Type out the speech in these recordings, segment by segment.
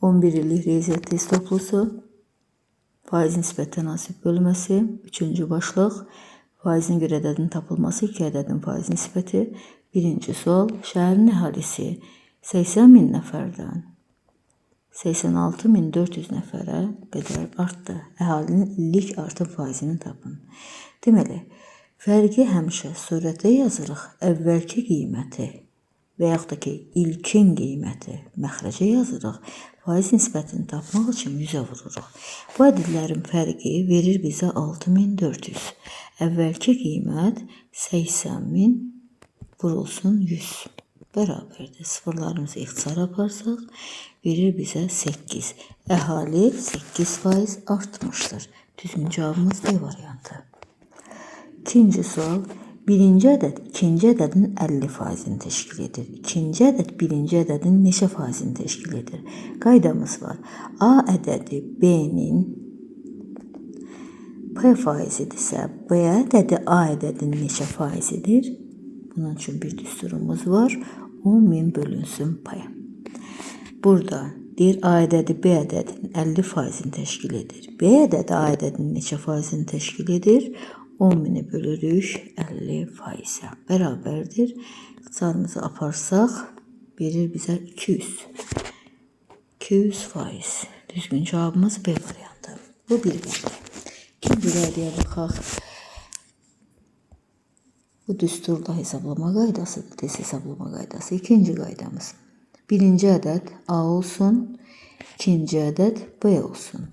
11 illik riyaziyyat test toplusu, faiz nisbət tənasib bölməsi, 3-cü başlıq, faizin bir ədədin tapılması, 2 ədədin faiz nisbəti. Birinci sual, şəhərin əhalisi 80.000 nəfərdən 86.400 nəfərə qədər artdı. Əhalinin illik artım faizini tapın. Deməli, fərqi həmişə surətdə yazırıq. Əvvəlki qiyməti və yaxud da ki, ilkin qiyməti məxrəcə yazırıq. Faiz nisbətini tapmaq üçün 100-ə vururuq. Bu ədədlərin fərqi verir bizə 6400. Əvvəlki qiymət 80.000 vurulsun 100. Bərabərdir. Sıfırlarımızı ixtisara aparsaq, verir bizə 8. Əhali 8% artmışdır. Düzgün cavabımız D variantı. İkinci sual. Birinci ədəd ikinci ədədin 50%-ni təşkil edir. İkinci ədəd birinci ədədin neçə faizini təşkil edir? Qaydamız var. A ədədi B-nin P faizidirsə, B ədədi A ədədin neçə faizidir? Bunun üçün bir düsturumuz var. 10.000 bölünsün P. Burada deyir A ədədi B ədədinin 50%-ni təşkil edir. B ədədi A ədədinin neçə faizini təşkil edir? 10.000-i bölürük 50%-ə. Bərabərdir. İxtisarımızı aparsaq, verir bizə 200. 200%. Düzgün cavabımız B variantı. Bu bir qayda. İkinci qaydaya baxaq. Bu düsturda hesablama qaydasıdır. Test hesablama qaydası. İkinci qaydamız. Birinci ədəd A olsun, ikinci ədəd B olsun.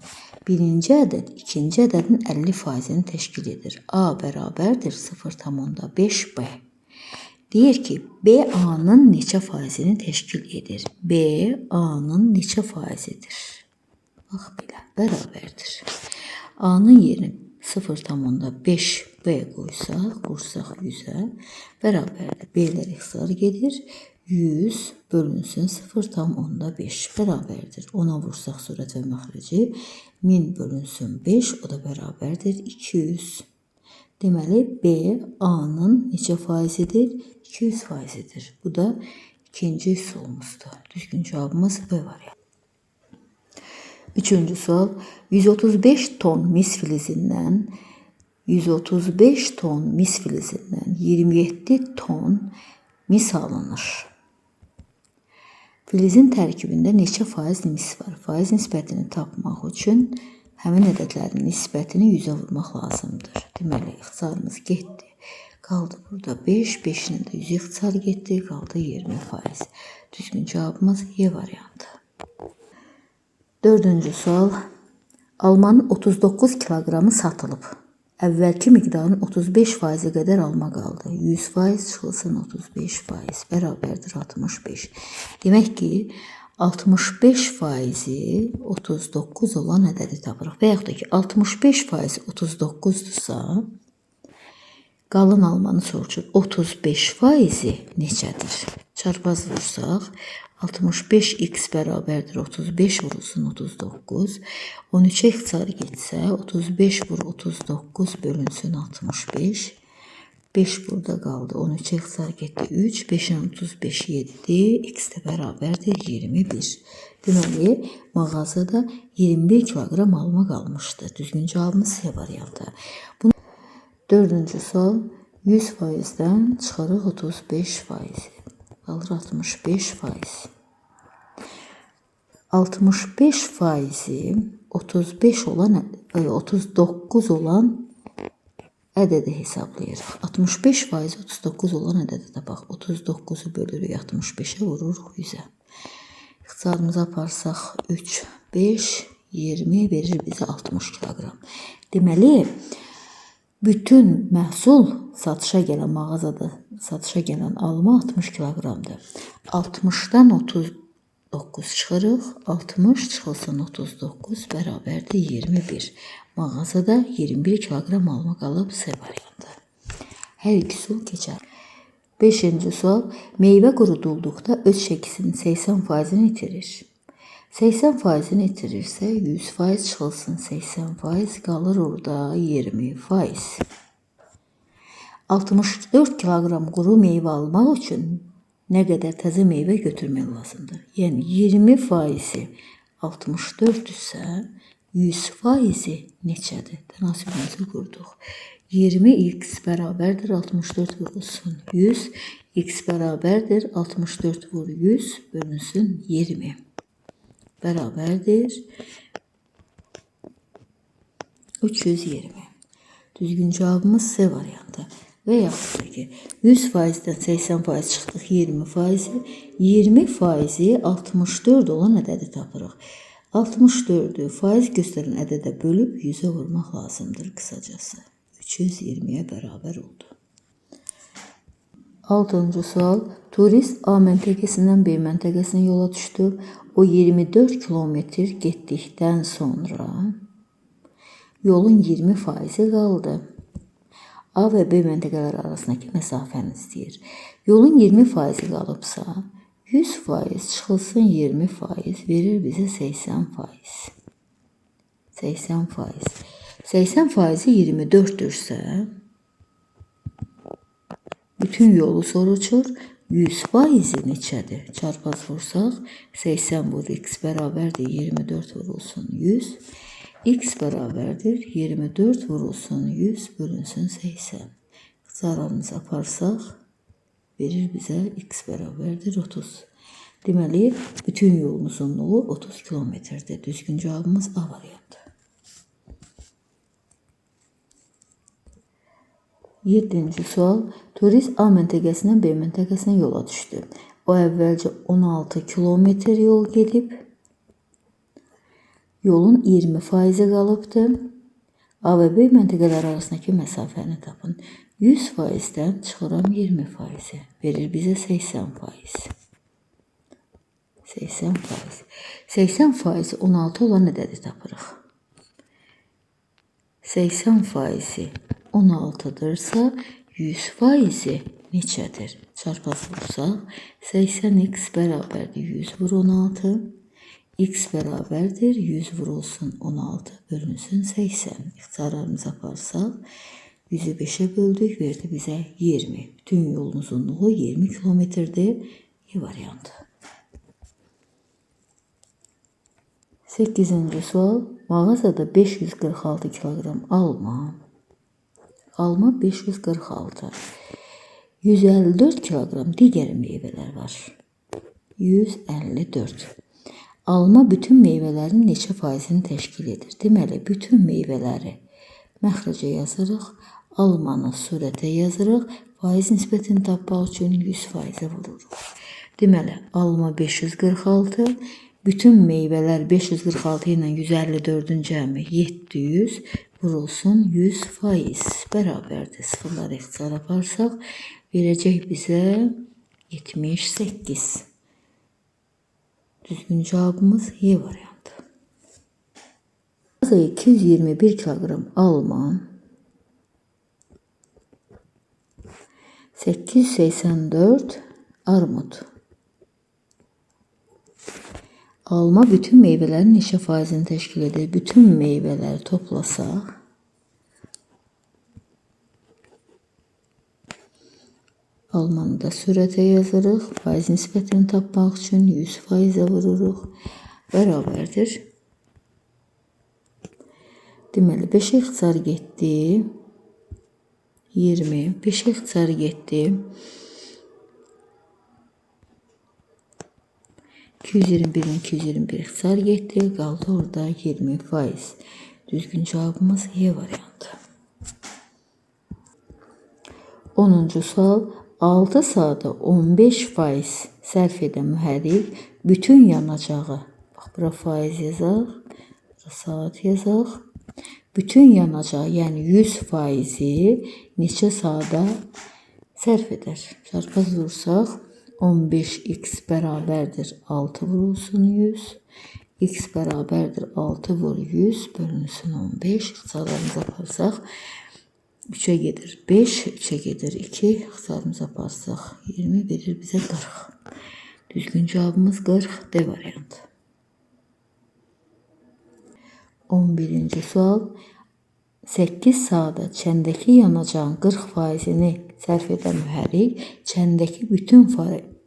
Birinci ədəd ikinci ədədin 50%-ni təşkil edir. A bərabərdir 0,5B. Deyir ki, B A-nın neçə faizini təşkil edir? B A-nın neçə faizidir? Bax belə, bərabərdir. A-nın yerini 0,5B qoysaq, vursaq 100-ə, bərabərdir. B-lər ixtisar gedir. 100 bölünsün 0,5 bərabərdir. 10-a vursaq surət və məxrəci 1000 bölünsün 5, o da bərabərdir 200. Deməli, B A-nın neçə faizidir? 200%-dir. Bu da ikinci üsulumuzdur. Düzgün cavabımız B variantı. Üçüncü sual. 135 ton mis filizindən 27 ton mis alınır. Filizin tərkibində neçə faiz mis var? Faiz nisbətini tapmaq üçün həmin ədədlərin nisbətini 100-ə vurmaq lazımdır. Deməli, ixtisarımız getdi. Qaldı burada 5, 5-nin də 100 ixtisar getdi, qaldı 20%. Düzgün cavabımız Y variantı. Dördüncü sual. Almanın 39 kiloqramı satılıb. Əvvəlki miqdarın 35%-i qədər alma qaldı. 100% çıxılsın 35%. Bərabərdir 65. Demək ki, 65%-i 39 olan ədədi tapırıq. Və yaxud da ki, 65% 39-dursa, qalın almanı soruşur. 35%-i neçədir? Çarpaz vursaq, 65x bərabərdir 35 vurulsun 39. 13-ə ixtisar getsə 35 vur 39 bölünsün 65. 5 burada qaldı. 13-ə ixtisar getdi 3. 5-in 35 7. X də bərabərdir 21. Deməli, mağazada 21 kiloqram alma qalmışdı. Düzgün cavabımız C variantı. Dördüncü sual. 100%-dən çıxarıq 35%. Qalır 65%. 65%-i 39 olan ədədi hesablayırıq. 65%-i 39 olan ədədi tapaq. 39-u bölürük 65-ə, vururuq 100-ə. İxtisarımızı aparsaq 3, 5, 20 verir bizə 60 kiloqram. Deməli, bütün məhsul satışa gələn mağazada satışa gələn alma 60 kiloqramdır. 60-dan 39 çıxırıq. 60 çıxılsın 39 bərabərdir 21. Mağazada 21 kiloqram alma qalıb C variantı. Hər iki sual keçər. 5-ci sual. Meyvə qurudulduqda öz şəkisinin 80%-ni itirir. 80%-ni itirirsə 100% çıxılsın 80%, qalır orada 20%. 64 kiloqram quru meyvə almaq üçün nə qədər təzə meyvə götürmək lazımdır? Yəni 20%-i 64 ise 100 faizi neçədir? Tənasübümüzü qurduq. 20x bərabərdir 64 vurulsun 100. X bərabərdir 64 vur 100 bölünsün 20. Bərabərdir 320. Düzgün cevabımız C variantı. Və yaxud da ki 100%-dən 80% çıxdıq 20%. 20%-i 64 olan ədədi tapırıq. 64'ü faiz gösteren ədədə bölüb 100'e vurmaq lazımdır kısacası. 320'ye beraber oldu. 6. sual. Turist A məntəqəsindən B məntəqəsinə yola düşdü. O 24 kilometr getdikdən sonra yolun 20%-i qaldı. A və B məntəqələri arasındakı məsafəni istəyir. Yolun 20%-i qalıbsa 100% çıxılsın 20% verir bizə 80%. 80%. 80%-i 24'dürsə bütün yolu soruçur. 100%-i neçədir? Çarpaz vursaq 80 vur x bərabərdir 24 vurulsun 100. X bərabərdir 24 vurulsun 100 bölünsün 80. İxtisarlarımızı aparsaq verir bizə x bərabərdir 30. Deməli, bütün yolun uzunluğu 30 kilometrdir. Düzgün cevabımız A variantı. 7. sual. Turist A məntəqəsindən B məntəqəsinə yola düşdü. O əvvəlcə 16 kilometr yol gedib, yolun 20%-i qalıbdır. A və B məntəqələri arasındakı məsafəni tapın. 100%-dən çıxıram 20%-i. Verir bizə 80%. 80%. 80%-i 16 olan ədədi tapırıq. 80%-i 16'dırsa 100%-i neçədir? Çarpaz vursaq 80x bərabərdir 100 vur 16. X bərabərdir 100 vurulsun 16 bölünsün 80. İxtisarlarımızı aparsaq 100'ü 5'e böldük verdi bizə 20. Bütün yolun uzunluğu 20 kilometrdir. E variantı. 8. sual. Mağazada 546 kilogram alma 546. 154 kilogram digər meyvələr var. 154. Alma bütün meyvələrin neçə faizini təşkil edir? Deməli, bütün meyvələri məxrəcə yazırıq. Almanı surətə yazırıq. Faiz nisbətini tapmaq üçün 100%-ə vururuq. Deməli, alma 546. Bütün meyvələr 546 ilə 154'ün cəmi 700 vurulsun 100% bərabərdir. Sıfırları ixtisar aparsaq verəcək bizə 78. Düzgün cevabımız Y variantı. 221 kilogram alma, 884 armut. Alma bütün meyvələrin neçə faizini təşkil edir? Bütün meyvələri toplasaq almanı da surətə yazırıq. Faiz nisbətini tapmaq üçün 100%-ə vururuq. Bərabərdir. Deməli, 5'e ixtisar getdi. 20. 5'e ixtisar getdi. 221'in 221 ixtisar getdi. Qaldı orada 20%. Düzgün cevabımız Y variantı. 10. sual. 6 saata 15% sərf edən mühərrik bütün yanacağı, bax bura faiz yazaq, bura saat yazaq. Bütün yanacağı, yəni 100%-i neçə saata sərf edər? Çarpaz vursaq 15x bərabərdir 6 vurulsun 100. X bərabərdir 6 vur 100 bölünsün 15. İxtisarlarımızı aparsaq 3'e gedir 5, 3'e gedir 2. İxtisarımızı aparsaq 20 verir bizə 40. Düzgün cevabımız 40 D variantı. 11. sual. 8 saata çəndəki yanacağın 40%-ni sərf edən mühərrik çəndəki bütün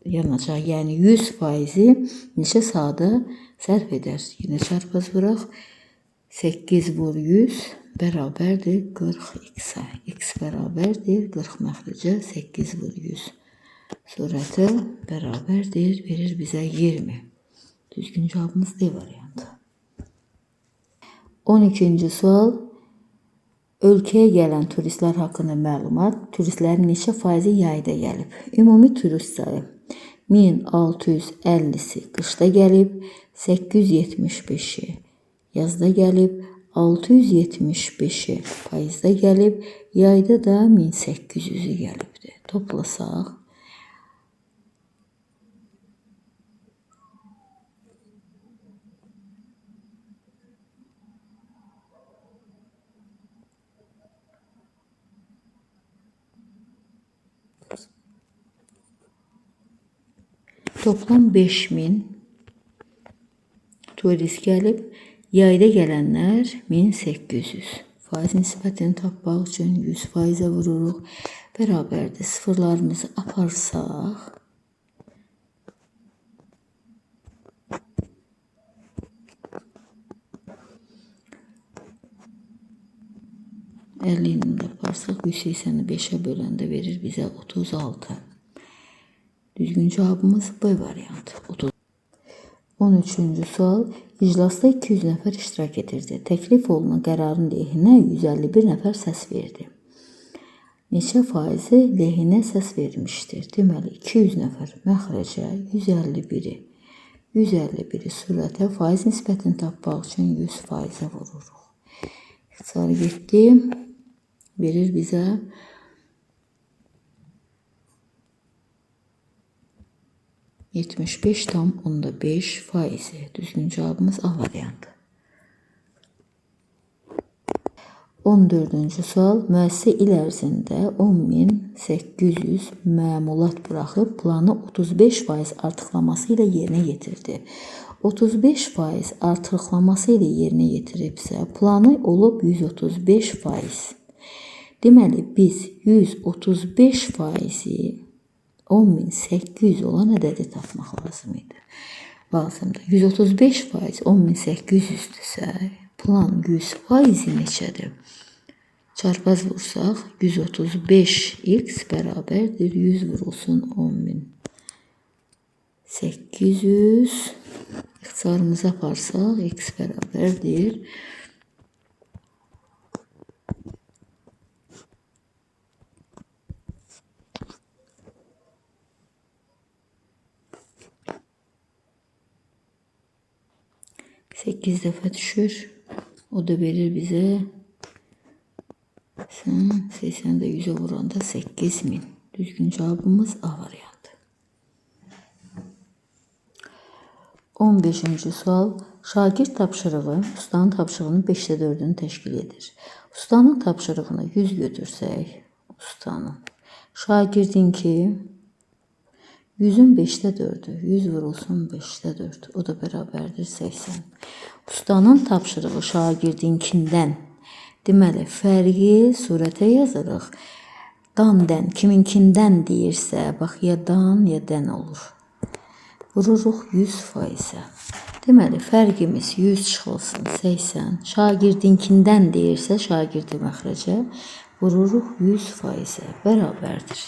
yanacaq. Yəni 100%-i neçə sahada sərf edər? Yenə çarpaz vuraq. 8 vur 100 bərabərdir 40x-ə. X bərabərdir 40 məxrəcə 8 vur 100. Surəti bərabərdir, verir bizə 20. Düzgün cavabımız D variantı. 12-ci sual. Ölkəyə gələn turistlər haqqında məlumat. Turistlərin neçə faizi yayda gəlib? Ümumi turist sayı 1650-si qışda gəlib, 875-i yazda gəlib, 675-i payızda gəlib, yayda da 1800-ü gəlibdir. Toplasaq, toplam 5000 turist gəlib, yayda gələnlər 1800. Faiz nisbətini tapmaq üçün 100%-ə vururuq. Bərabərdir. Sıfırlarımızı aparsaq, %50-ni də aparsaq, 180-i 5-ə böləndə verir bizə 36. Düzgün cavabımız B variantı. 13-cü sual. İclasda 200 nəfər iştirak edirdi. Təklif olunan qərarın lehinə 151 nəfər səs verdi. Neçə faizi lehinə səs vermişdir? Deməli, 200 nəfər məxrəcə 151-i surətə faiz nisbətini tapmaq üçün 100%-ə vururuq. İxtisarı getdi. Verir bizə 75,5%. Düzgün cavabımız A variantı. 14-cü sual. Müəssisə il ərzində 10.800 məmulat buraxıb planı 35% artıqlaması ilə yerinə yetirdi. 35% artıqlaması ilə yerinə yetiribsə, planı olub 135%. Deməli, biz 135%-i 10.800 olan ədədi tapmaq lazım idi. Lazımdır. 135% 10.800-dürsə, plan 100%-i neçədir? Çarpaz vursaq, 135x bərabərdir 100 vurulsun 10.800. İxtisarımızı aparsaq, x bərabərdir 8 dəfə düşür. O da verir bizə 80-də 100'ə vuranda 8000. Düzgün cavabımız A variantı. 15-ci sual. Şagird tapşırığı ustanın tapşırığının 5'də 4'ünü təşkil edir. Ustanın tapşırığını 100 götürsək, ustanın. Şagirdinki 100'ün 5'də 4'ü. 100 vurulsun 5'də 4. O da bərabərdir 80. Ustanın tapşırığı şagirdinkindən. Deməli, fərqi surətə yazırıq. Dan-dən, kiminkindən deyirsə, bax, ya dan, ya dən olur. Vururuq 100%-ə. Deməli, fərqimiz 100 çıxılsın 80. Şagirdinkindən deyirsə, şagirdi məxrəcə vururuq 100%-ə. Bərabərdir.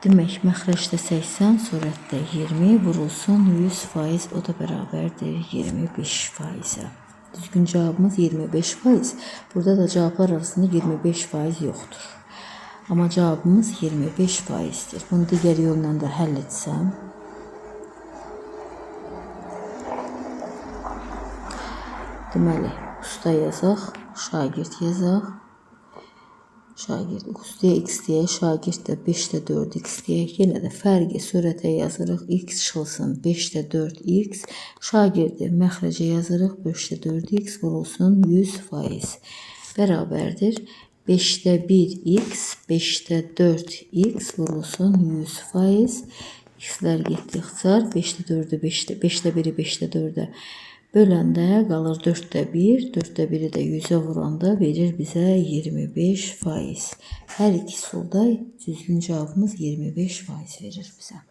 Demək, məxrəcdə 80, surətdə 20 vurulsun 100%, o da bərabərdir 25%-ə. Düzgün cavabımız 25%. Burada da cavablar arasında 25% yoxdur. Amma cavabımız 25%-dir. Bunu digər yolla da həll etsəm. Deməli, usta yazaq, şagird yazaq. Şagird ustaya x deyək, şagird də 5'də 4x deyək. Yenə də fərqi surətə yazırıq. X çıxılsın 5'də 4x. Şagirdi məxrəcə yazırıq. 5'də 4x vurulsun 100%. Bərabərdir. 5'də 1x, 5'də 4x vurulsun 100%. X'lər getdi ixtisar. 5'də 4'ü 5'də 1'i 5'də 4'ə böləndə qalır 4'də 1. 4'də 1'i də 100'ə vuranda verir bizə 25%. Hər iki solda düzgün cavabımız 25% verir bizə.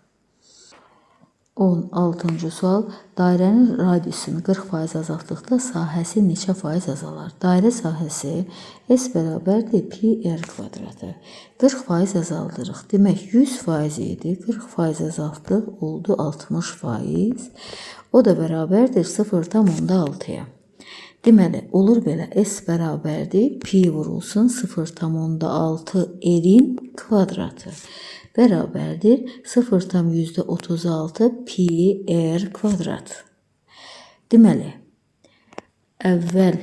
16-cı sual. Dairənin radiusunu 40% azaltdıqda sahəsi neçə faiz azalar? Dairə sahəsi S bərabərdir pi r kvadratı. 40% azaldırıq. Demək 100% idi. 40% azaltdıq. Oldu 60%. O da bərabərdir 0,6-ya. Deməli, olur belə S bərabərdir pi vurulsun 0,6 r-in kvadratı. Bərabərdir 0,36 pi r kvadrat. Deməli, əvvəl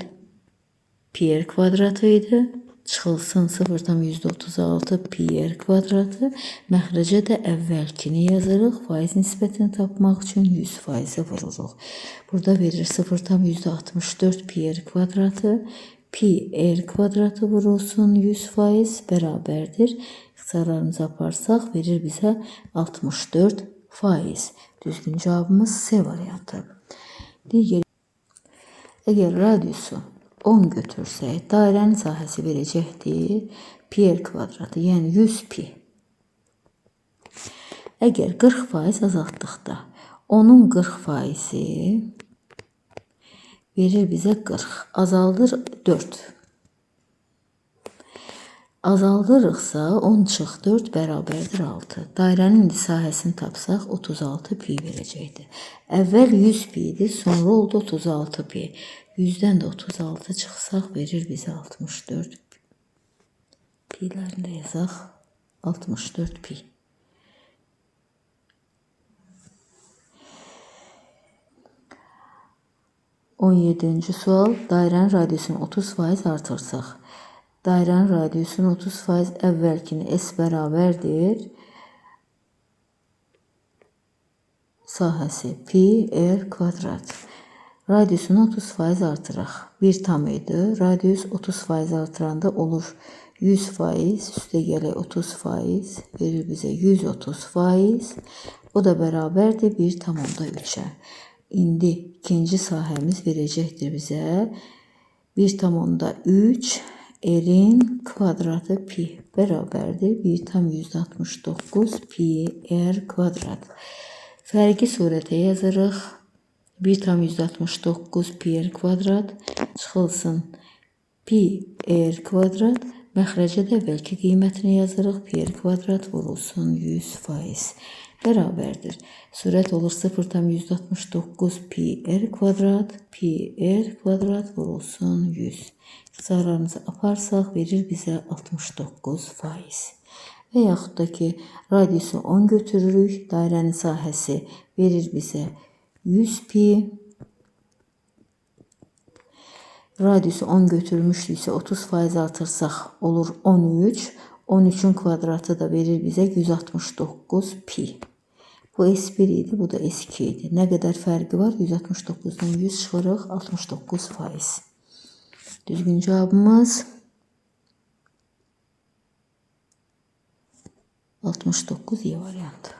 pi r kvadratı idi. Çıxılsın 0,36 pi r kvadratı. Məxrəcə də əvvəlkini yazırıq. Faiz nisbətini tapmaq üçün 100%-ə vururuq. Burada verir 0,64 pi r kvadratı. Pi r kvadratı vurulsun 100% bərabərdir. İxtisarlarımızı aparsaq verir bizə 64%. Düzgün cavabımız C variantı. Digər, əgər radiusu 10 götürsək, dairənin sahəsi verəcəkdir pi r kvadratı, yəni 100 pi. Əgər 40% azaltdıqda, onun 40%-i verir bizə 40. Azaldır 4. Azaldırıqsa 10 çıx 4 bərabərdir 6. Dairənin sahəsini tapsaq 36 pi verəcəkdir. Əvvəl 100 pi idi, sonra oldu 36 pi. 100-dən də 36 çıxsaq verir bizə 64 pi. Pi'lərini də yazaq 64 pi. On 17-ci sual. Dairənin radiusunu 30% artırsaq. Dairənin radiusunu 30% əvvəlkini S bərabərdir. Sahəsi pi r kvadrat. Radiusunu 30% artıraq. 1 tam idi. Radius 30% artıranda olur 100%. Üstə gələk 30%. Verir bizə 130%. O da bərabərdir 1,3-ə. İndi ikinci sahəmiz verəcəkdir bizə 1,3 r-in kvadratı pi bərabərdir 1,169 pi r kvadrat. Fərqi surətə yazırıq. 1,169 pi r kvadrat çıxılsın pi r kvadrat. Məxrəcə də əvvəlki qiymətini yazırıq. Pi r kvadrat vurulsun 100%. Bərabərdir. Surət olur 0,169 pi r kvadrat. Pi r kvadrat vurulsun 100. İxtisarlarımızı aparsaq verir bizə 69%. Və yaxud da ki, radiusu 10 götürürük. Dairənin sahəsi verir bizə 100 pi. Radiusu 10 götürmüşdüksə 30% artırsaq olur 13. 13'ün kvadratı da verir bizə 169 pi. Bu S1 idi, bu da S2 idi. Nə qədər fərqi var? 169-dan 100 çıxırıq, 69%. Düzgün cavabımız 69 Y variantı.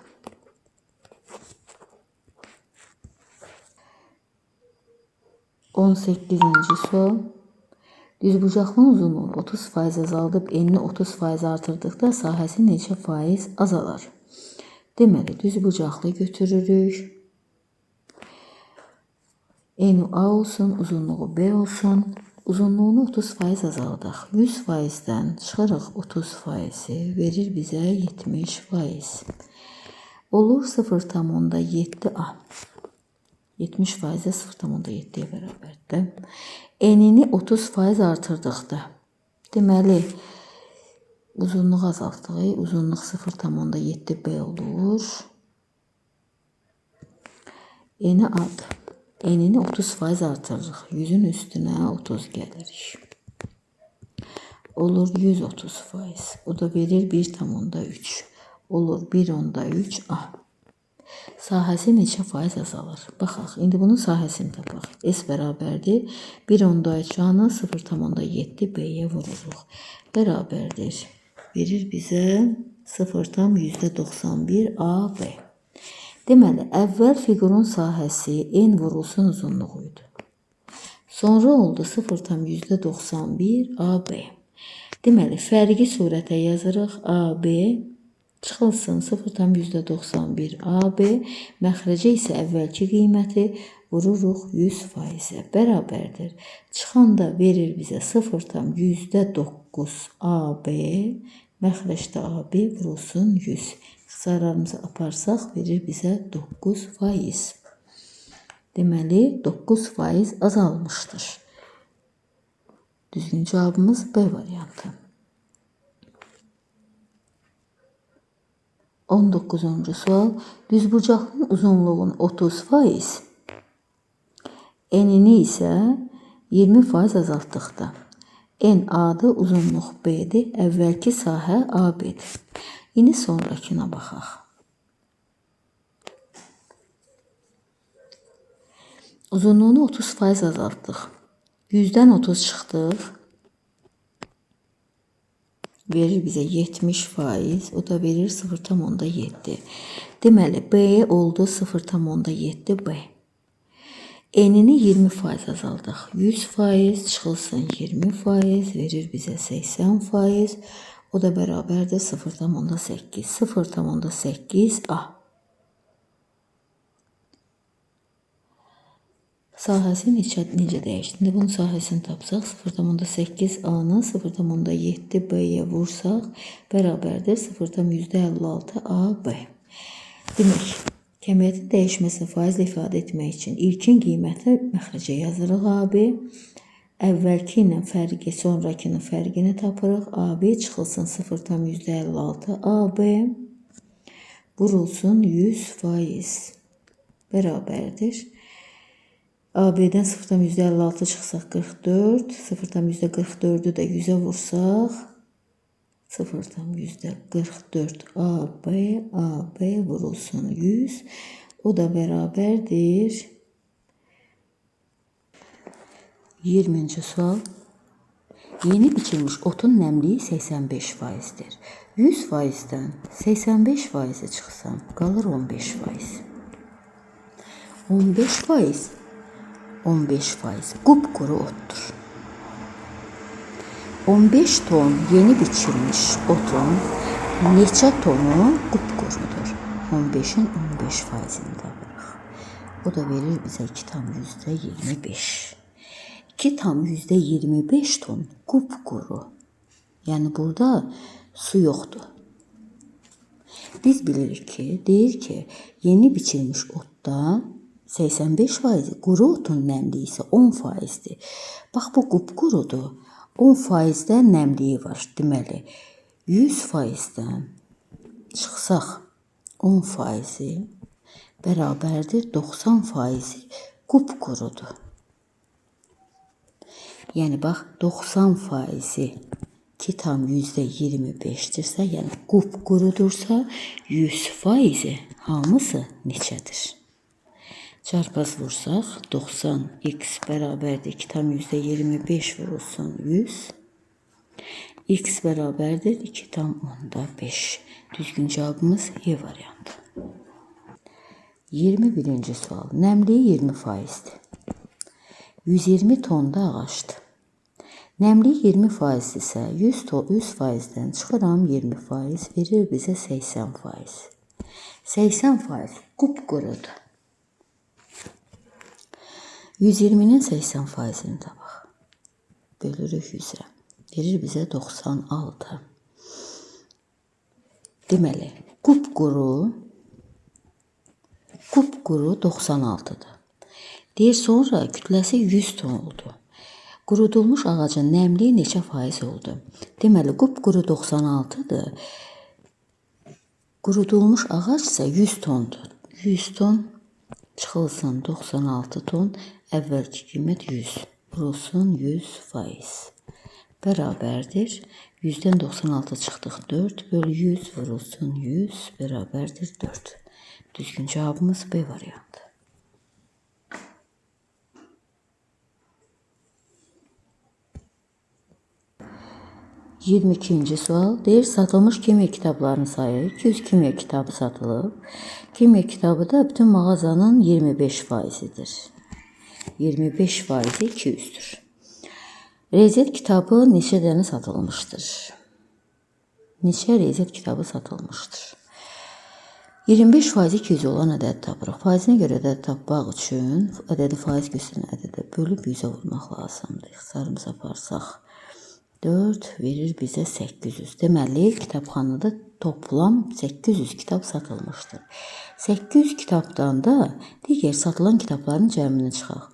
On 8-ci sual. Düzbucaqlının uzunluğunu 30% azaldıb enini 30% artırdıqda sahəsi neçə faiz azalar? Deməli, düzbucaqlı götürürük. Eni A olsun, uzunluğu B olsun. Uzunluğunu 30% azaldıq. 100%-dən çıxırıq 30%-i verir bizə 70%. Olur 0,7 A. 70%-ə 0,7-yə bərabərdir. Enini 30% artırdıqda. Deməli, uzunluq azaltdıq. Uzunluq 0,7 B olur. Eni ad. Enini 30% artırırıq. 100-ün üstünə 30 gəlirik. Olur 130%. O da verir 1,3. Olur 1,3 A. Sahəsi neçə faiz azalır? Baxaq, indi bunun sahəsini tapaq. S bərabərdir. 1,3 A-nı 0,7 B-yə vururuq. Bərabərdir. Verir bizə 0,91 AB. Deməli, əvvəl fiqurun sahəsi n vurulsun uzunluğu idi. Sonra oldu 0,91 AB. Deməli, fərqi surətə yazırıq. AB Çıxılsın 0,91 AB, məxrəcə isə əvvəlki qiyməti vururuq 100%-ə bərabərdir. Çıxanda verir bizə 0,9 AB, məxrəcdə AB vurulsun 100. İxtisarlarımızı aparsaq verir bizə 9%. Deməli 9% azalmışdır. Düzgün cavabımız B variantı. 19-cu sual. Düzbucaqlının uzunluğunu 30%, enini isə 20% azaltdıqda en A-dır, uzunluq B-dir, əvvəlki sahə AB-dir. İndi sonrakına baxaq. Uzunluğunu 30% azaltdıq. 100-dən 30 çıxdıq. Verir bizə 70%, o da verir 0,7. Deməli, B oldu 0,7 B. Enini 20% azaldıq. 100% çıxılsın 20%, verir bizə 80%, o da bərabərdir 0,8. 0,8 A. Sahəsi necə dəyişdi? İndi bunun sahəsini tapsaq, 0,8 A-nı 0,7 B-yə vursaq, bərabərdir 0,56 AB. Demək, kəmiyyətin dəyişməsini faizlə ifadə etmək üçün ilkin qiyməti məxrəcə yazırıq AB, əvvəlki ilə fərqi, sonrakının fərqini tapırıq. AB çıxılsın 0,56 AB, vurulsun 100%, bərabərdir. AB-dən 0,56 çıxsaq 44, 0,44-ü də 100-ə vursaq, 0,44 AB, AB vurulsun 100, o da bərabərdir. 20-ci sual. Yeni biçilmiş otun nəmliyi 85%-dir. 100%-dən 85%-ə çıxsam, qalır 15%. 15% qupquru otdur. 15 ton yeni biçilmiş otun neçə tonu qupqurudur? 15-in 15%-ini tapırıq. O da verir bizə 2,25. 2,25 ton qupquru. Yəni burada su yoxdur. Biz bilirik ki, deyir ki, yeni biçilmiş otda 85%, quru otun nəmliyi isə 10%-dir. Bax, bu qupqurudur. 10%-də nəmliyi var. Deməli, 100%-dən çıxsaq 10%-i bərabərdir 90%-i qupqurudur. Yəni, bax, 90%-i 2,25-dirsə, yəni qupqurudursa, 100%-i hamısı neçədir? Çarpaz vursaq, 90x bərabərdir 2,25 vurulsun 100. X bərabərdir 2,5. Düzgün cavabımız E variantı. 21-ci sual. Nəmliyi 20%-dir. 120 tonda ağaçdır. Nəmliyi 20% isə 100%-dən çıxıram 20%, verir bizə 80%. 80% qupqurudur. 120-nin 80%-ini tapaq. Bölürük 100-ə. Verir bizə 96. Deməli, qupquru 96-dır. Deyir, sonra kütləsi 100 ton oldu. Qurudulmuş ağacın nəmliyi neçə faiz oldu? Deməli, qupquru 96-dır. Qurudulmuş ağac isə 100 tondur. 100 ton çıxılsın 96 ton, əvvəlki qiymət 100. Vurulsun 100%. Bərabərdir. 100-dən 96 çıxdıq 4 bölü 100 vurulsun 100 bərabərdir 4. Düzgün cavabımız B variantı. 22-ci sual. Deyir, satılmış kimya kitablarının sayı 200 kimya kitabı satılıb. Kimya kitabı da bütün mağazanın 25%-idir. 25%-i 200-dür. Rezet kitabı neçə dənə satılmışdır? neçə rezet kitabı satılmışdır? 25% 200 olan ədəd tapırıq. Faizinə görə ədəd tapmaq üçün ədədi faiz göstərən ədədə bölüb 100-ə vurmaq lazımdır. İxtisarımıza aparsaq 4 verir bizə 800. Deməli, kitabxanada toplam 800 kitab satılmışdır. 800 kitabdan da digər satılan kitabların cəmini çıxaq.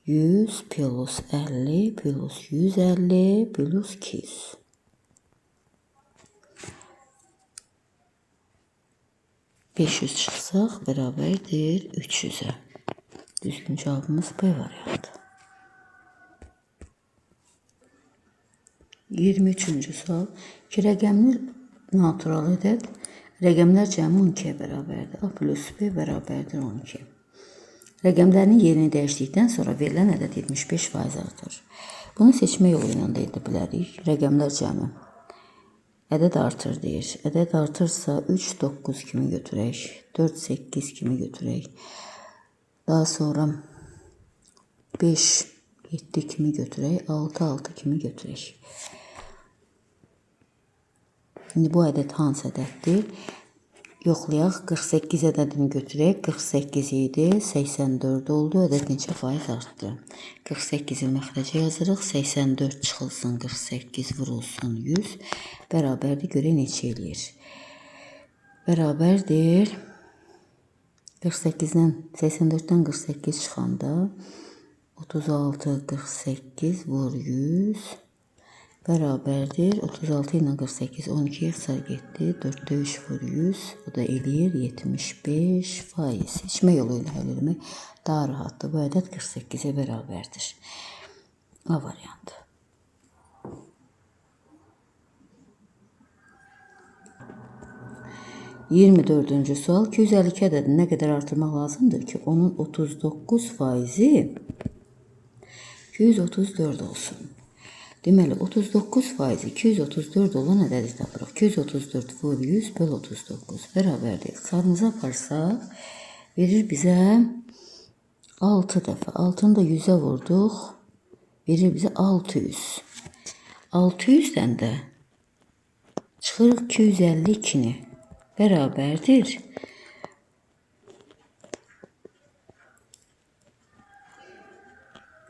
100 plus 50 plus 150 plus 200. $500 çıxsaq bərabərdir 300-ə. Düzgün cavabımız B variantı. 23-cü sual. İki rəqəmli natural ədəd rəqəmlər cəmi 12-yə bərabərdir. A plus B bərabərdir 12. Rəqəmlərin yerini dəyişdikdən sonra verilən ədəd 75% artır. Bunu seçmə yolu ilə də edə bilərik. Rəqəmlər cəmi. Ədəd artır deyir. Ədəd artırsa 3, 9 kimi götürək. 4, 8 kimi götürək. Daha sonra 5, 7 kimi götürək. 6, 6 kimi götürək. Şimdi bu ədəd hansı ədəddir? Yoxlayaq. 48 ədədini götürək. 48 idi. 84 oldu. Ədəd neçə faiz artdı? 48-i məxrəcə yazırıq. 84 çıxılsın. 48 vurulsun 100. Bərabərdir. Görək neçə eləyir? Bərabərdir. 48-dən 84-dən 48 çıxanda 36, 48 vur 100. Bərabərdir. 36 ilə 48, 12 ixtisar getdi. 4-də 3 vur 100. Bu da eləyir 75%. Seçmə yolu ilə həll etmək daha rahatdır. Bu ədəd 48-ə bərabərdir. A variantı. %24-cü sual. 252 ədədini nə qədər artırmaq lazımdır ki, onun 39%-i 234 olsun. Deməli, 39% 234 olan ədədi tapırıq. 234 vur 100 böl 39 bərabərdir. İxtisarımıza aparsaq, verir bizə 6 dəfə. 6-nı da 100-ə vurduq. Verir bizə 600. 600-dən də çıxırıq 252-ni. Bərabərdir.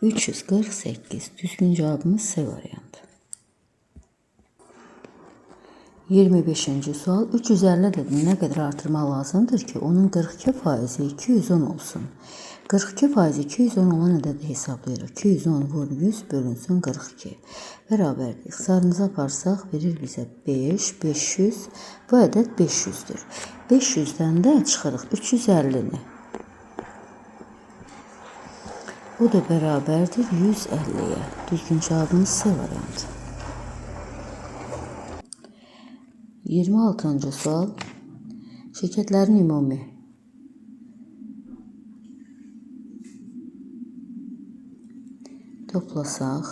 348. Düzgün cevabımız C variantı. 25-ci sual. 350 ədədini nə qədər artırmaq lazımdır ki, onun 42% 210 olsun. 42% 210 olan ədədi hesablayırıq. 210 vur 100 bölünsün 42. Bərabərdir. İxtisarımıza aparsaq verir bizə 5, 500. Bu ədəd 500'dür. 500'dən də çıxırıq 350'ni. Bu da bərabərdir 150'ye. Düzgün cevabımız C variantı. 26-cı sual. Şirkətlərin ümumi toplasaq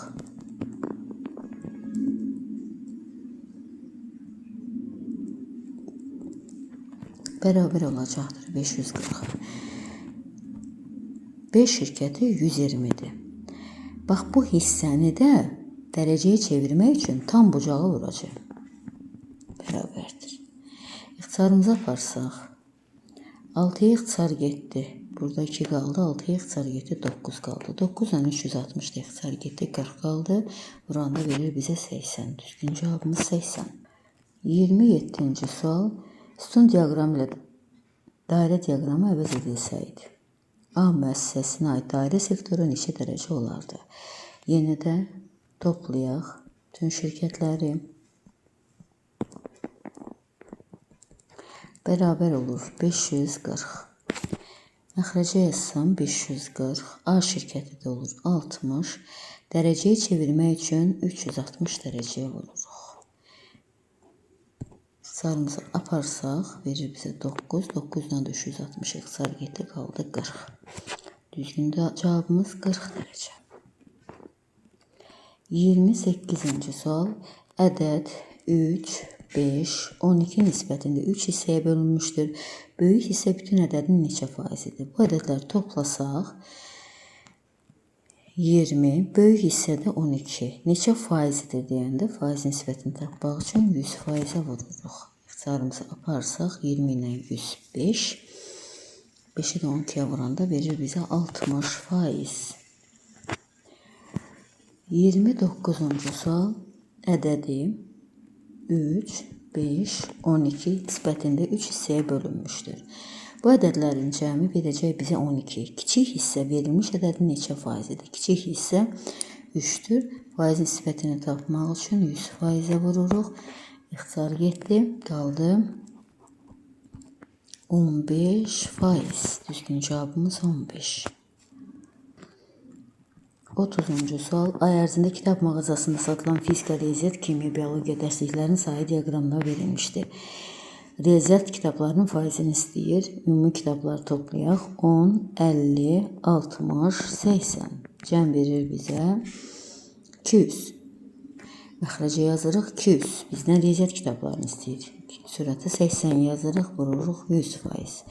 bərabər olacaqdır 540. 5 şirkəti 120'dir. Bax bu hissəni də dərəcəyə çevirmək üçün tam bucağı vuracaq. Bərabərdir. İxtisarımıza aparsaq 6'ya ixtisar getdi. Burada 2 qaldı. 6'ya ixtisar getdi. 9 qaldı. 9 ilə 360 ixtisar getdi. 40 qaldı. Buranda verir bizə 80. Düzgün cevabımız 80. 27-ci sual. Sütun diaqramı ilə dairə diaqramı əvəz edilsəydi. A müəssisəsinə aid dairə sektoru neçə dərəcə olardı? Yenə də toplayaq bütün şirkətləri. Bərabər olur 540. Məxrəcə yazsam 540. A şirkəti də olur 60. Dərəcəyə çevirmək üçün 360 dərəcəyə vururuq. İxtisarımızı aparsaq verir bizə 9. 9'dan 360 ixtisar getdi, qaldı 40. Düzgün cevabımız 40 dərəcə. 28-ci sual. Ədəd 3, 5, 12 nisbətində 3 hissəyə bölünmüşdür. Böyük hissə bütün ədədin neçə faizidir? Bu ədədləri toplasaq 20 böyük hissədə 12. Neçə faizidir deyəndə faiz nisbətini tapmaq üçün 100%-ə vururuq. İxtisarımızı aparsaq 20 ilə 105. 5-i də 12-yə vuranda verir bizə 60%. 29-cu sual ədədi 3, 5, 12 nisbətində 3 hissəyə bölünmüşdür. Bu ədədlərin cəmi verəcək bizə 12. Kiçik hissə verilmiş ədədin neçə faizidir? Kiçik hissə 3-dür. Faiz nisbətini tapmaq üçün 100%-ə vururuq. İxtisar getdi. Qaldı 15%. Düzgün cavabımız 15. 30-cu sual. Ay ərzində kitab mağazasında satılan fizika, riyaziyyat, kimya, biologiya dərsliklərinin sayı diaqramda verilmişdir. Riyaziyyat kitablarının faizini istəyir. Ümumi kitabları toplayaq. 10, 50, 60, 80. Cəm verir bizə 200. Məxrəcə yazırıq 200. Bizdən riyaziyyat kitablarını istəyir. Sürətə 80 yazırıq, vururuq 100%.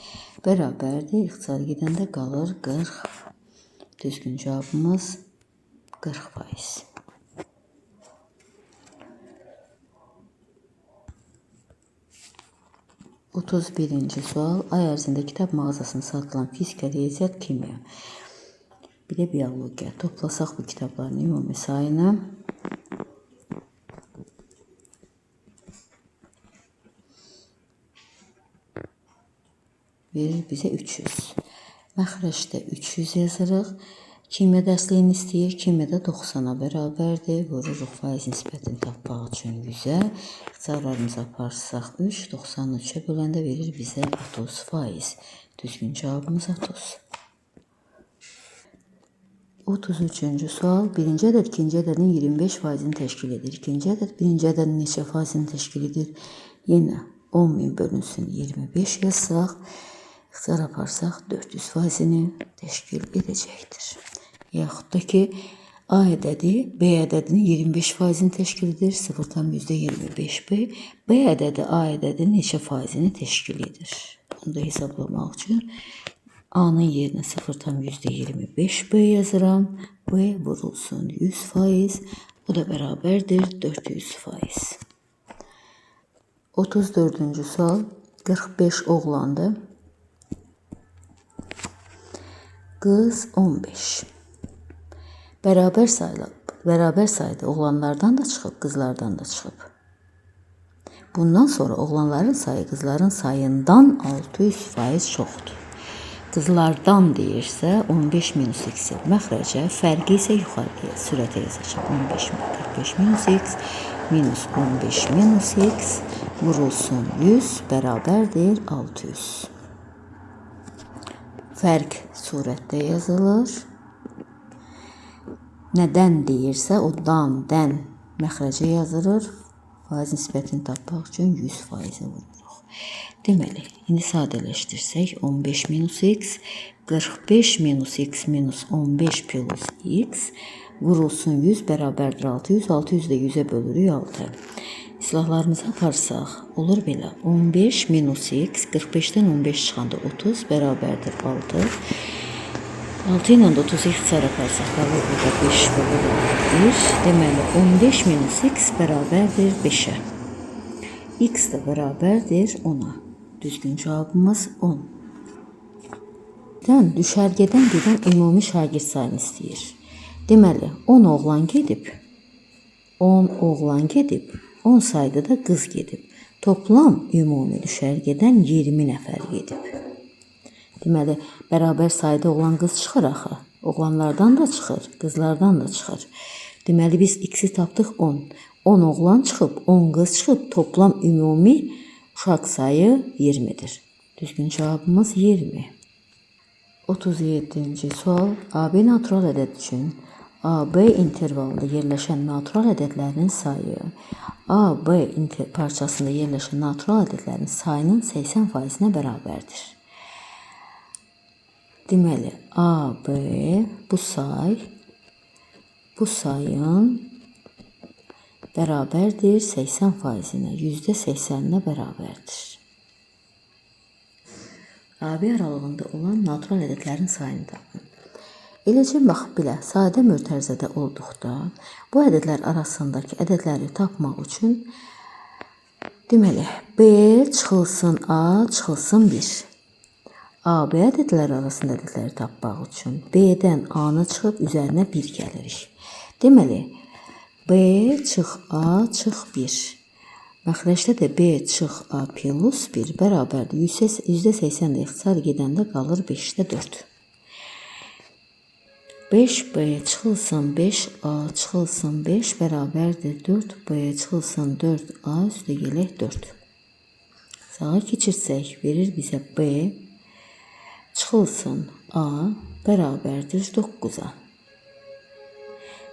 Bərabərdir. İxtisar gedəndə qalır 40. Düzgün cavabımız 40%. 31-ci sual. Ay ərzində kitab mağazasında satılan fizika, riyaziyyat, kimya, bir də biologiya. Toplasaq bu kitabların ümumi sayını verir bizə 300. Məxrəcdə 300 yazırıq. Kimya dərsliyini istəyir. Kimyada 90-a bərabərdir. Vururuq faiz nisbətini tapmaq üçün 100-ə. İxtisarlarımızı aparsaq 3, 93-ə böləndə verir bizə 30%. Düzgün cavabımız 30. 33-cü sual. Birinci ədəd ikinci ədədin 25%-ni təşkil edir. İkinci ədəd birinci ədədin neçə faizini təşkil edir? Yenə 10.000 bölünsün 25 yazsaq, ixtisar aparsaq 400%-ni təşkil edəcəkdir. Yaxud da ki, A ədədi B ədədinin 25%-ni təşkil edir, 0,25B. B ədədi A ədədinin neçə faizini təşkil edir? Bunu da hesablamaq üçün A-nın yerinə 0,25B yazıram. B vurulsun 100%, o da bərabərdir 400%. 34-cü sual. 45 oğlandır. Qız 15. Bərabər sayda oğlanlardan da çıxıb, qızlardan da çıxıb. Bundan sonra oğlanların sayı qızların sayından 600% çoxdur. Qızlardan deyirsə 15 minus x məxrəcə, fərqi isə yuxarıya sürətə yazacaq. 15 45 minus x minus 15 minus x vurulsun 100 bərabərdir 600. Fərq surətdə yazılır. Nədən deyirsə, o dan, dən məxrəcə yazılır. Faiz nisbətini tapmaq üçün 100%-ə vururuq. Deməli, indi sadələşdirsək 15 minus x, 45 minus x minus 15 plus x vurulsun 100 bərabərdir 600. 600 də 100-ə bölürük 6. İslahlarımızı aparsaq, olur belə. 15 minus x, 45-dən 15 çıxanda 30 bərabərdir 6. 6 ilə 30 ixtisar aparsaq, qalır burada 5 bölür 1. Deməli, 15 minus x bərabərdir 5-ə. X də bərabərdir 10-a. Düzgün cavabımız 10. Düşərgədən gedən ümumi şagird sayını istəyir. Deməli, 10 oğlan gedib, 10 sayda da qız gedib. Toplam ümumi düşərgədən 20 nəfər gedib. Deməli, bərabər sayda olan qız çıxır axı. Oğlanlardan da çıxır, qızlardan da çıxır. Deməli, biz x-i tapdıq 10. 10 oğlan çıxıb, 10 qız çıxıb, toplam ümumi uşaq sayı 20-dir. Düzgün cavabımız 20. 37-ci sual. AB natural ədəd üçün AB intervalında yerləşən natural ədədlərin sayı AB parçasında yerləşən natural ədədlərin sayının 80%-nə bərabərdir. Deməli, AB bu sayın bərabərdir 80%-nə, %80-nə bərabərdir. AB aralığında olan natural ədədlərin sayını tapın. Eləcə bax belə sadə mötərizədə olduqda bu ədədlər arasındakı ədədləri tapmaq üçün deməli B çıxılsın A çıxılsın 1. A, B ədədləri arasında ədədləri tapmaq üçün B-dən A-nı çıxıb üzərinə 1 gəlirik. Deməli B çıx A çıx 1. Məxrəcdə də B çıx A plus 1 bərabərdir. %80 ixtisar gedəndə qalır 5-də 4. 5B çıxılsın 5A çıxılsın 5 bərabərdir 4B çıxılsın 4A üstə gələk 4. Sağa keçirsək verir bizə B çıxılsın A bərabərdir 9-a.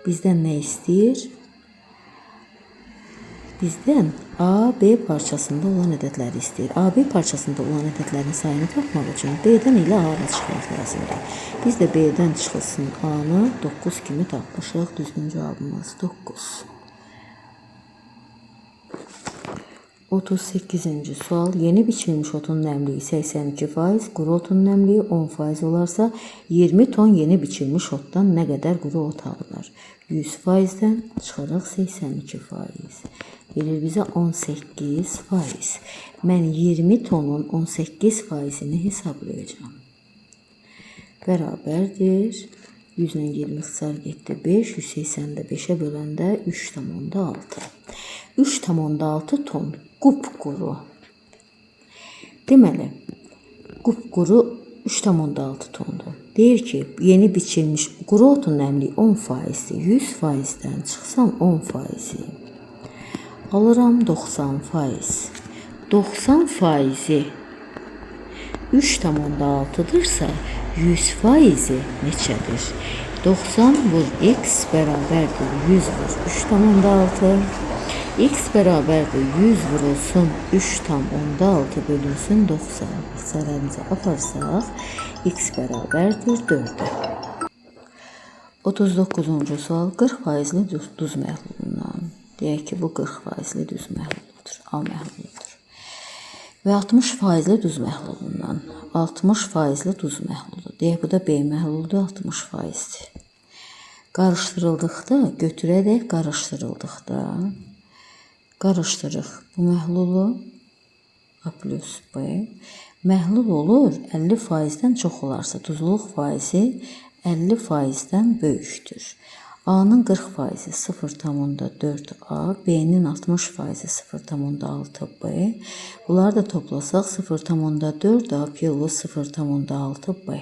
Bizdən nə istəyir? Bizdən A, B parçasında olan ədədləri istəyir. A, B parçasında olan ədədlərin sayını tapmaq üçün B-dən ilə A-nı çıxmaq lazımdır. Biz də B-dən çıxılsın A-nı 9 kimi tapmışıq. Düzgün cavabımız 9. 38-ci sual. Yeni biçilmiş otun nəmliyi 82%, quru otun nəmliyi 10% olarsa 20 ton yeni biçilmiş otdan nə qədər quru ot alınır? 100%-dən çıxırıq 82%. Verir bizə 18%. Mən 20 tonun 18%-ni hesablayacağım. Bərabərdir. 100 ilə 20 ixtisar getdi 5. 180-də 5-ə böləndə 3,6. 3,6 ton qupquru. Deməli, qupquru 3,6 tondur. Deyir ki, yeni biçilmiş quru otun nəmliyi 10%-dir. 100%-dən çıxsam 10%-i. Alıram 90%. 90%-i 3,6-dırsa 100%-i neçədir? 90 vur x bərabərdir 100 vur 3,6. X bərabərdir 100 vurulsun 3,6 bölünsün 90. İxtisarlarımızı aparsaq x bərabərdir 4-ə. 39-cu sual 40%-li duz məhlulundan. Deyək ki, bu 40%-li duz məhluludur. A məhluludur. Və 60%-li duz məhlulundan. 60%-li duz məhlulu. Deyək, bu da B məhluludur, 60%-dir. Qarışdırıldıqda, götürərək qarışdırıldıqda qarışdırıq bu məhlulu A plus B. Məhlul olur 50%-dən çox olarsa duzluq faizi 50%-dən böyükdür. A-nın 40%-i 0,4A, B-nin 60%-i 0,6B. Bunları da toplasaq 0,4A plus 0,6B.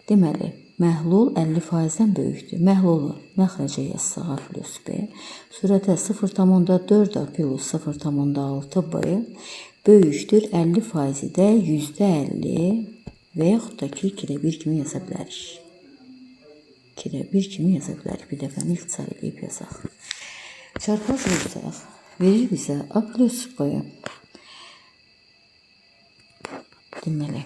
Deməli, məhlul 50%-dən böyükdür. Məhlulu məxrəcə yazsaq A plus B. Surətə 0,4A plus 0,6B böyükdür 50%-i də %50 və yaxud da ki 2-də 1 kimi yaza bilərik. 2-də 1 kimi yaza bilərik. Bir dəfəni ixtisar edib yazaq. Çarpaz vuracaq. Verir bizə A plus B. Deməli,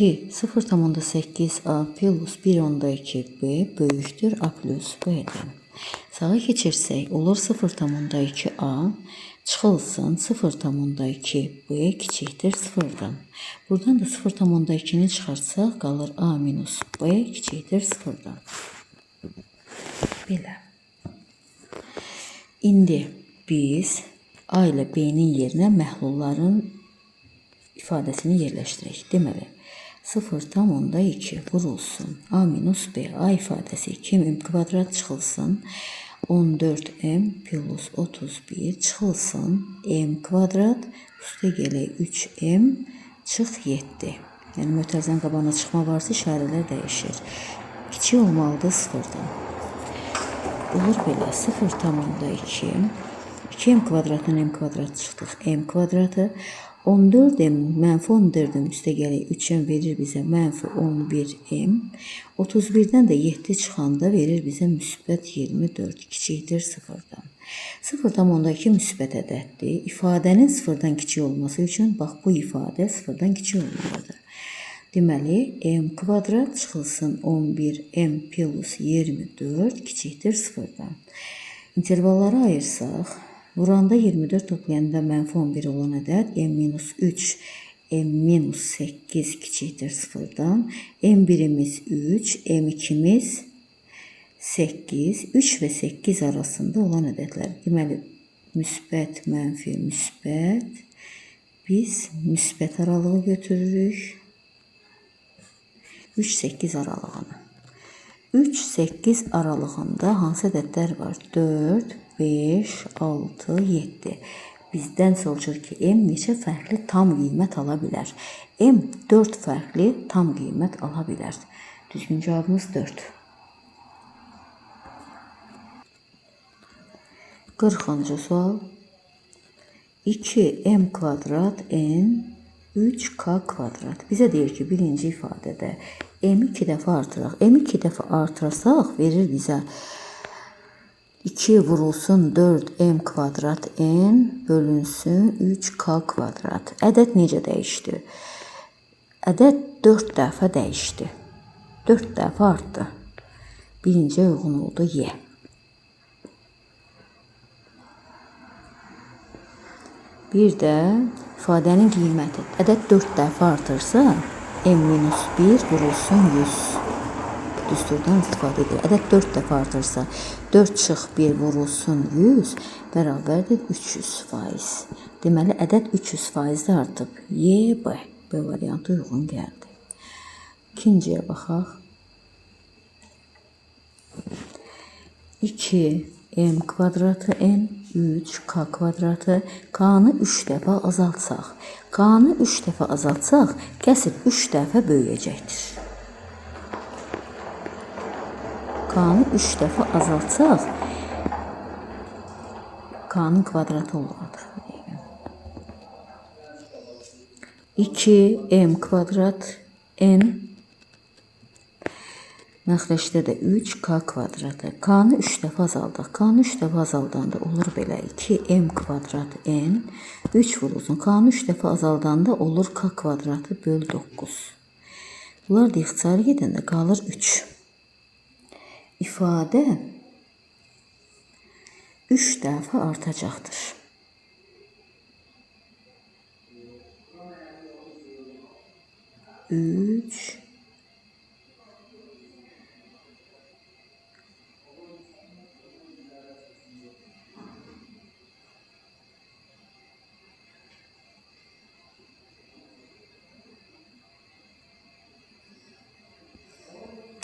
0,8A plus 1,2B böyükdür A plus B-dən. Sağa keçirsək, olur 0,2A çıxılsın 0,2B kiçikdir 0-dan. Buradan da 0,2-ni çıxarsaq, qalır A minus B kiçikdir 0-dan. Belə. İndi biz A ilə B-nin yerinə məhlulların ifadəsini yerləşdirək. Deməli, 0,2 vurulsun A minus B. A ifadəsi 2m kvadrat çıxılsın 14m plus 31 çıxılsın m kvadrat üstə gələk 3m çıx 7. Yəni mötərizənin qabağına çıxma varsa işarələr dəyişir. Kiçik olmalıdır 0-dan. Olur belə 0,2 2m kvadratdan m kvadrat çıxdıq. M kvadratı 14m mənfi 14m üstə gələk 3m verir bizə mənfi 11m. 31-dən də 7 çıxanda verir bizə müsbət 24 kiçikdir 0-dan. 0,2 müsbət ədəddir. İfadənin 0-dan kiçik olması üçün bax bu ifadə 0-dan kiçik olmalıdır. Deməli, m kvadrat çıxılsın 11m plus 24 kiçikdir 0-dan. İntervalları ayırsaq, vuranda 24 toplayanda mənfi 11 olan ədəd m minus 3 m-8 kiçikdir 0-dan. M1'imiz 3, M2'miz 8. 3 ve 8 arasında olan ədədlər. Deməli, müsbət, mənfi, müsbət. Biz müsbət aralığı götürürük. 3-8 aralığını. 3-8 aralığında hansı ədədlər var? 4, 5, 6, 7. Bizdən soruşur ki, M neçə fərqli tam qiymət ala bilər? M 4 fərqli tam qiymət ala bilər. Düzgün cavabımız 4. 40-cı sual. 2m kvadrat n 3k kvadrat. Bizə deyir ki, birinci ifadədə m 2 dəfə artıraq. M 2 dəfə artırsaq verir bizə 2 vurulsun 4m kvadrat n bölünsün 3k kvadrat. Ədəd necə dəyişdi? Ədəd 4 dəfə dəyişdi. 4 dəfə artdı. Birinciyə uyğun oldu y. Bir də ifadənin qiyməti. Ədəd 4 dəfə artırsa, m-1 vurulsun 100. Düsturdan istifadə edir. Ədəd 4 dəfə artırsa, 4 çıx 1 vurulsun 100 bərabərdir 300%. Deməli, ədəd 300% artıb. Y, B. B variantı uyğun gəldi. İkinciyə baxaq. 2m kvadratı n 3k kvadratı k-nı 3 dəfə azaltsaq. K-nı 3 dəfə azaltsaq, kəsir 3 dəfə böyüyəcəkdir. K-nı 3 dəfə azaltsaq, k-nın kvadratı olmalıdır. 2m kvadrat n məxrəcdə də 3k kvadratı. K-nı 3 dəfə azaldıq. K-nı 3 dəfə azaldanda olur belə 2m kvadrat n 3 vurulsun. K-nı 3 dəfə azaldanda olur k kvadratı böl 9. Bunlar da ixtisar gedəndə qalır 3. İfadə 3 dəfə artacaqdır. 3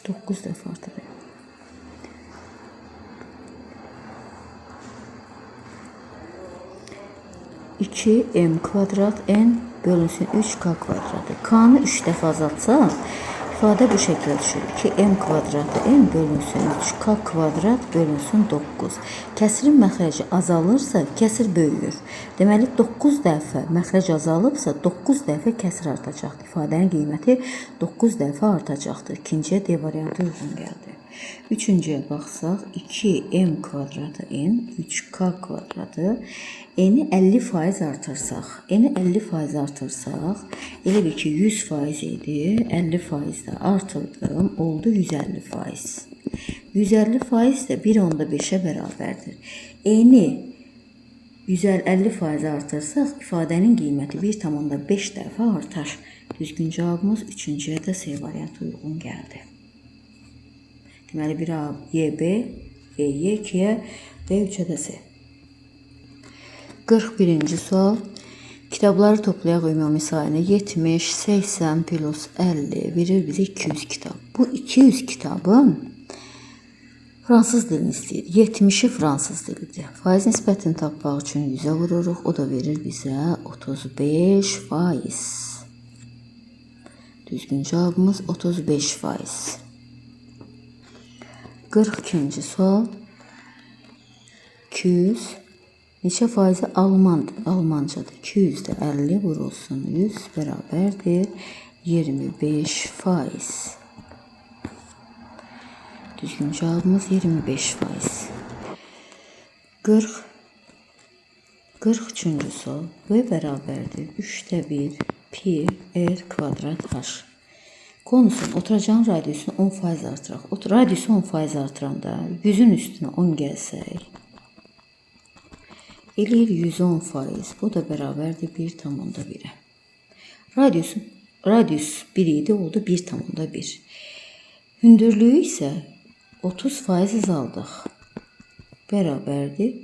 9 dəfə artıb. 2m kvadrat n bölünsün 3k kvadratı. K-nı 3 dəfə azaltsaq, ifadə bu şəkildə düşür. 2m kvadratı n bölünsün 3k kvadrat bölünsün 9. Kəsirin məxrəci azalırsa, kəsir böyüyür. Deməli, 9 dəfə məxrəc azalıbsa, 9 dəfə kəsir artacaqdır. İfadənin qiyməti 9 dəfə artacaqdır. İkinciyə D variantı uyğun gəldi. Üçüncüyə baxsaq, 2m kvadratı n 3k kvadratı n-i 50% artırsaq, n-i 50% artırsaq, elə bir ki 100% idi, 50% də artırdım, oldu 150%. 150% də 1/5'ə bərabərdir. N-i 150% artırsaq, ifadənin qiyməti 1,5 dəfə artar. Düzgün cavabımız 3-cüyə də C variantı uyğun gəldi. Deməli, 1A, Y, B, Y, 2-yə, D, 3-ə də C. 41-ci sual. Kitabları toplayaq ümumi sayını 70, 80 plus 50 verir bizə 200 kitab. Bu 200 kitabın fransız dilini istəyir. 70'i fransız dilidir. Faiz nisbətini tapmaq üçün 100'ə vururuq. O da verir bizə 35%. Düzgün cavabımız 35%. 42-ci sual. 200 neçə faizi Almancadır. 200'də 50 vurulsun 100 bərabərdir 25%. Düzgün cavabımız 25%. 43-cü sual. V bərabərdir 3'də 1 pi r kvadrat h. Konusun oturacağın radiusunu 10% artıraq. Radiusu 10% artıranda 100'ün üstünə 10 gəlsək, eləyir 110%. Bu da bərabərdir 1,1'ə. Radius 1 idi, oldu 1,1. Hündürlüğü ise 30% azaldıq. Bərabərdir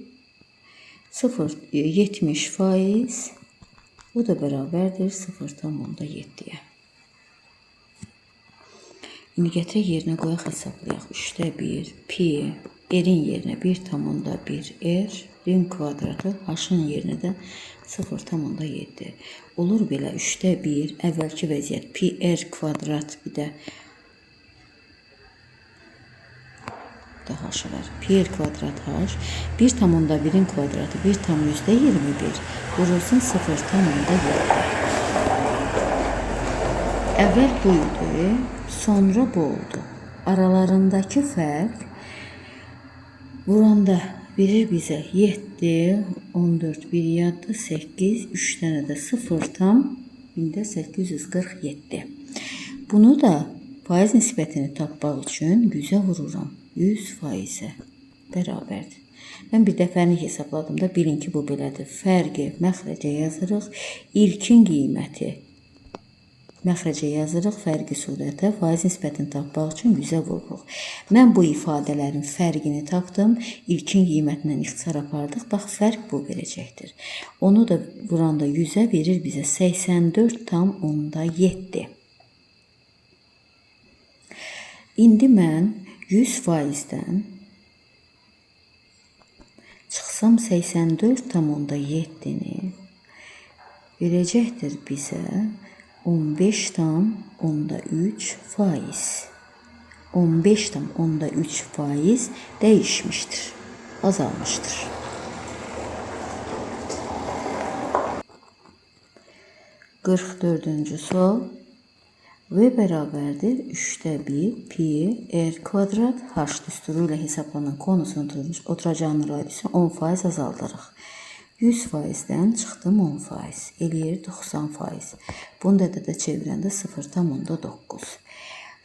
70%, bu da bərabərdir 0,7-yə. İndi gətirək yerinə qoyaq, hesablayaq. 1/3 pi, r-in yerinə 1,1 r, r-in kvadratı, h-ın yerinə də 0,7. Olur belə 1/3, əvvəlki vəziyyət pi r kvadrat, bir də h var. Pi r kvadrat h, 1,1-in kvadratı 1,21 vurulsun 0,7. Əvvəl bu idi, sonra bu oldu. Aralarındakı fərq vuranda verir bizə 7, 14, 1 yadda 8, 3 dənə də 0,847. Bunu da faiz nisbətini tapmaq üçün 100-ə vururam. 100%-ə bərabərdir. Mən bir dəfəlik hesabladım da, bilin ki, bu belədir. Fərqi məxrəcə yazırıq. İlkin qiyməti məxrəcə yazırıq. Fərqi surətə faiz nisbətini tapmaq üçün 100-ə vururuq. Mən bu ifadələrin fərqini tapdım. İlkin qiymətindən ixtisar apardıq. Bax, fərq bu verəcəkdir. Onu da vuranda 100-ə verir bizə 84,7. İndi mən 100%-dən çıxsam 84,7-ni verəcəkdir bizə 15,3%. 15,3% dəyişmişdir, azalmışdır. Qırx-dördüncü sual. V bərabərdir 1/3 pi r kvadrat h düsturu ilə hesablanan konusun oturacağının radiusu 10% azaldırıq. 100%-dən çıxdım 10%, eləyir 90%. Bunu da çevirəndə 0,9.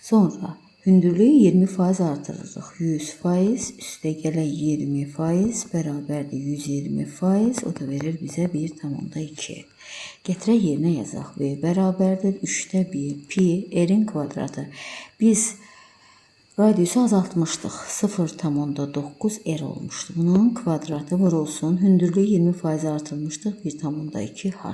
Sonra hündürlüyü 20% artırırıq. 100% üstə gələk 20% bərabərdir 120%, o da verir bizə 1,2. Gətirək yerinə yazaq. V bərabərdir 3/1 pi r-in kvadratı. Biz radiusu azaltmışdıq. 0,9 r olmuşdu. Bunun kvadratı vurulsun. Hündürlüyü 20% artırmışdıq. 1,2 h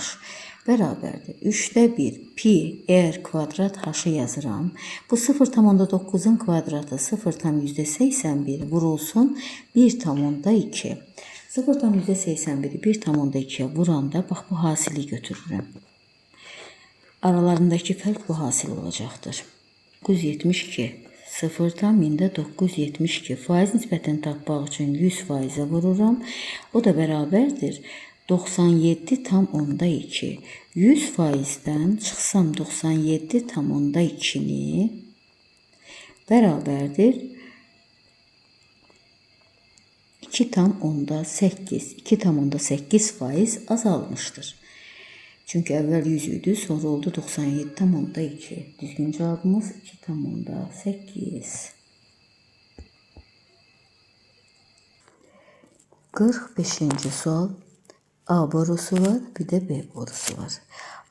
bərabərdir 3/1 pi r kvadrat h-ı yazıram. Bu 0,9-un kvadratı 0,81 vurulsun 1,2. 0,81-i 1,2-yə vuranda, bax, bu hasili götürürəm. Aralarındakı fərq bu hasil olacaqdır. 972, 0,972 faiz nisbətini tapmaq üçün 100%-ə vururam. O da bərabərdir 97,2. 100%-dən çıxsam 97,2-ni bərabərdir 2,8. 2,8% azalmışdır. Çünki əvvəl 100 idi, sonra oldu 97,2. Düzgün cavabımız 2,8. 45-ci sual. A borusu var, bir də B borusu var.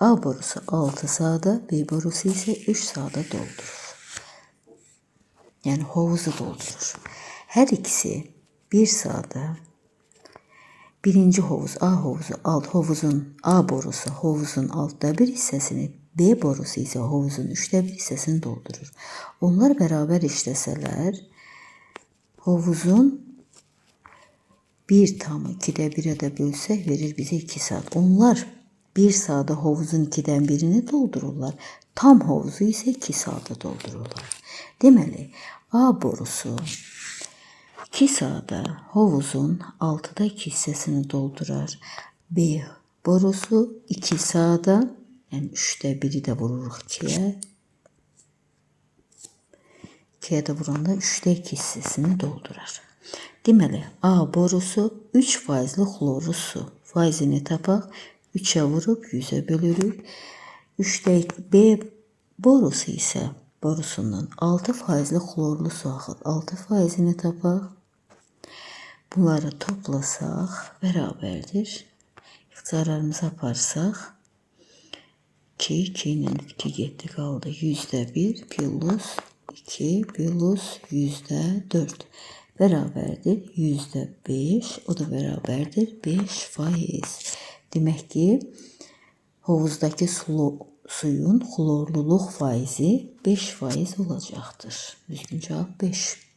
A borusu 6 sağda, B borusu isə 3 sağda doldurur. Yəni hovuzu doldurur. Hər ikisi bir sağda. Birinci hovuz, A hovuzu, A borusu hovuzun 1/6 hissəsini, B borusu isə hovuzun 3/1 hissəsini doldurur. Onlar bərabər işləsələr, hovuzun 1,2-də də bölsək verir bizə 2 saat. Onlar 1 saata hovuzun 2-dən 1-ini doldururlar. Tam hovuzu isə 2 saata doldururlar. Deməli, A borusu 2 saata hovuzun 6/2 hissəsini doldurar. B borusu 2 saata, yəni 3/1-i də vururuq 2-yə. 2-yə də vuranda 3/2 hissəsini doldurar. Deməli, A borusu 3%-li xlorlu su. Faizini tapaq, 3-ə vurub 100-ə bölürük. B borusu isə borusundan 6%-li xlorlu su axır. 6%-ni tapaq. Bunları toplasaq bərabərdir. İxtisarlarımızı aparsaq 2, 2 ilə 2 getdi qaldı. %1 plus 2 plus %4 bərabərdir %5. O da bərabərdir 5%. Demək ki, hovuzdakı suyun xlorluluq faizi 5% olacaqdır. Düzgün cavab 5.